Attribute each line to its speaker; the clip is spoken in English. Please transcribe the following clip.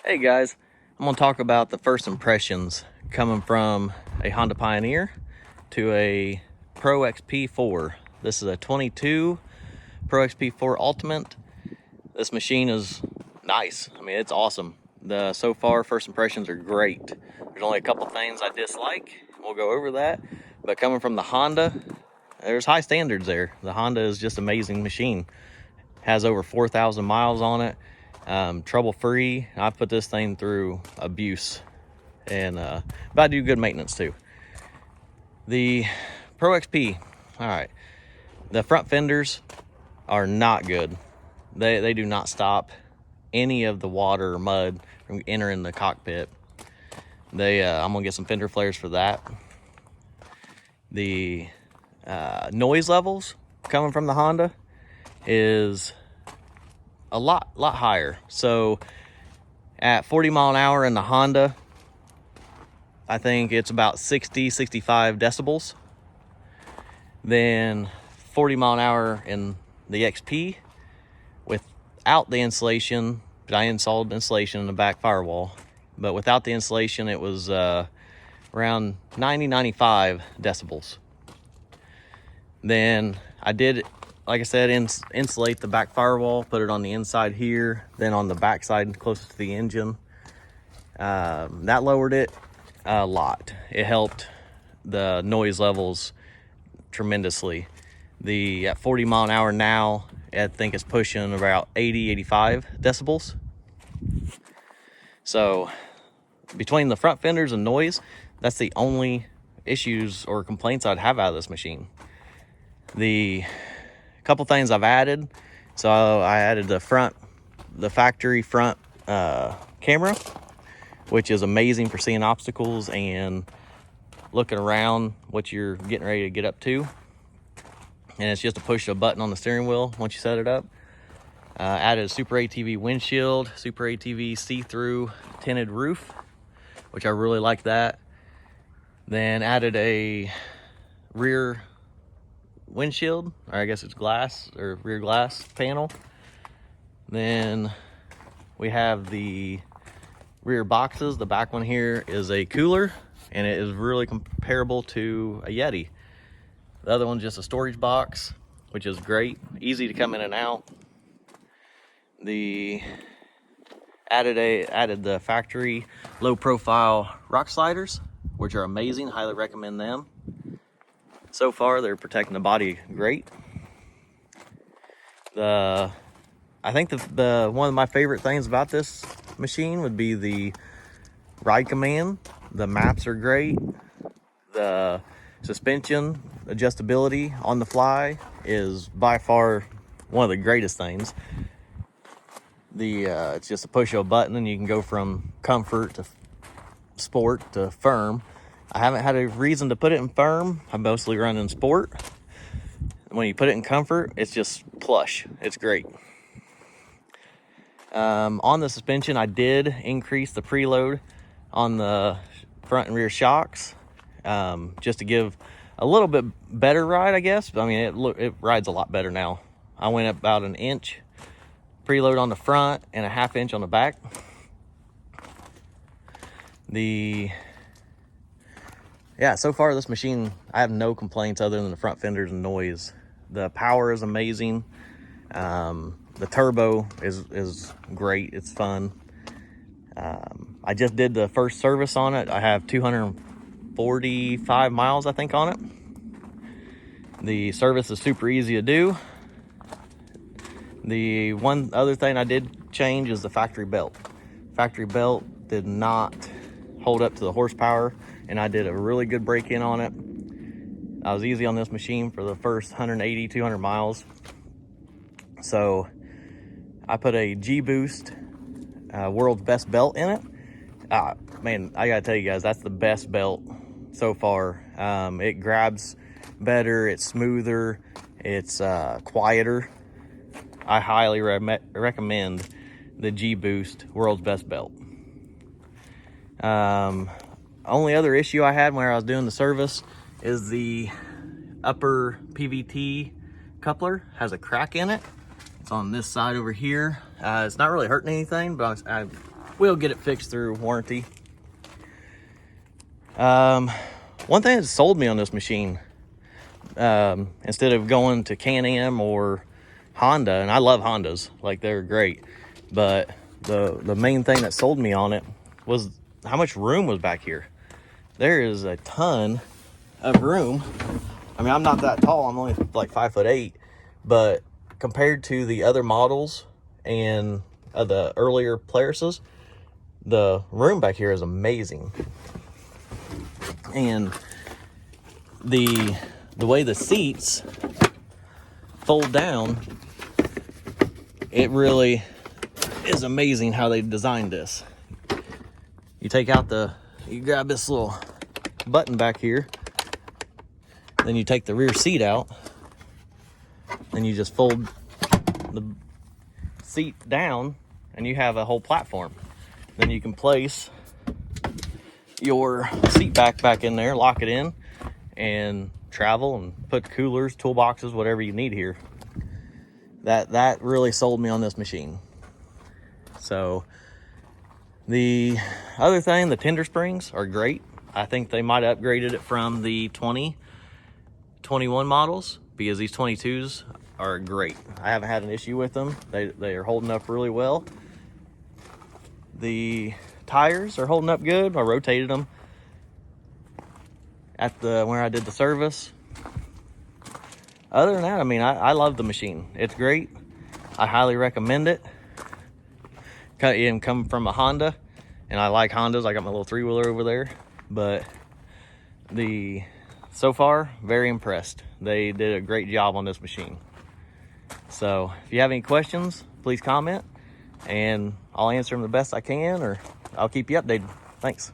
Speaker 1: Hey guys, I'm going to talk about the first impressions coming from a Honda Pioneer to a Pro XP4. This is a 22 Pro XP4 Ultimate. This machine is nice. I mean, it's awesome. So far, first impressions are great. There's only a couple things I dislike. We'll go over that. But coming from the Honda, there's high standards there. The Honda is just an amazing machine. Has over 4,000 miles on it. Trouble-free. I've put this thing through abuse, and but I do good maintenance too. The Pro XP, all right, the front fenders are not good. They do not stop any of the water or mud from entering the cockpit. I'm gonna get some fender flares for that. The noise levels coming from the Honda is a lot higher. So at 40 mile an hour in the Honda, I think it's about 65 decibels. Then 40 mile an hour in the XP without the insulation. I installed insulation in the back firewall, but without the insulation it was around 95 decibels. Then I did, like I said, insulate the back firewall, put it on the inside here, then on the back side closest to the engine. That lowered it a lot. It helped the noise levels tremendously. At 40 mile an hour now, I think it's pushing about 85 decibels. So between the front fenders and noise, that's the only issues or complaints I'd have out of this machine. The couple things I've added. So I added the factory front camera, which is amazing for seeing obstacles and looking around what you're getting ready to get up to. And it's just to push a button on the steering wheel once you set it up. Added a Super ATV windshield, Super ATV see-through tinted roof, which I really like that. Then added a rear windshield, or I guess it's glass or rear glass panel. Then we have the rear boxes. The back one here is a cooler, and it is really comparable to a Yeti. The other one's just a storage box, which is great, easy to come in and out. Added the factory low profile rock sliders, which are amazing. Highly recommend them. So far, they're protecting the body great. I think the one of my favorite things about this machine would be the ride command. The maps are great. The suspension adjustability on the fly is by far one of the greatest things. It's just a push of a button and you can go from comfort to sport to firm. I haven't had a reason to put it in firm. I mostly run in sport. When you put it in comfort, it's just plush. It's great. On the suspension, I did increase the preload on the front and rear shocks, just to give a little bit better ride, I guess. I mean, it rides a lot better now. I went up about an inch preload on the front and a half inch on the back. So far this machine, I have no complaints other than the front fenders and noise. The power is amazing. The turbo is great. It's fun. I just did the first service on it. I have 245 miles, I think, on it. The service is super easy to do. The one other thing I did change is the factory belt. Factory belt did not hold up to the horsepower, and I did a really good break-in on it. I was easy on this machine for the first 180, 200 miles. So I put a G-Boost world's best belt in it. Man, I gotta tell you guys, that's the best belt so far. It grabs better, it's smoother, it's quieter. I highly recommend the G-Boost world's best belt. Only other issue I had when I was doing the service is the upper PVT coupler has a crack in it. It's on this side over here. It's not really hurting anything, but I we'll get it fixed through warranty. One thing that sold me on this machine, instead of going to Can-Am or Honda, and I love Hondas, like they're great, but the main thing that sold me on it was how much room was back here. There is a ton of room. I mean, I'm not that tall, I'm only like 5'8", but compared to the other models and the earlier Polarises, the room back here is amazing. And the way the seats fold down, it really is amazing how they designed this. You take out you grab this little button back here, then you take the rear seat out, then you just fold the seat down and you have a whole platform. Then you can place your seat back in there, lock it in, and travel and put coolers, toolboxes, whatever you need here. That really sold me on this machine. So the other thing, the tender springs are great. I think they might have upgraded it from the 2021 models, because these 22s are great. I haven't had an issue with them. They are holding up really well. The tires are holding up good. I rotated them at where I did the service. Other than that, I mean, I love the machine. It's great. I highly recommend it. Come from a Honda, and I like Hondas. I got my little 3-wheeler over there, but so far, very impressed. They did a great job on this machine. So if you have any questions, please comment, and I'll answer them the best I can, or I'll keep you updated. Thanks.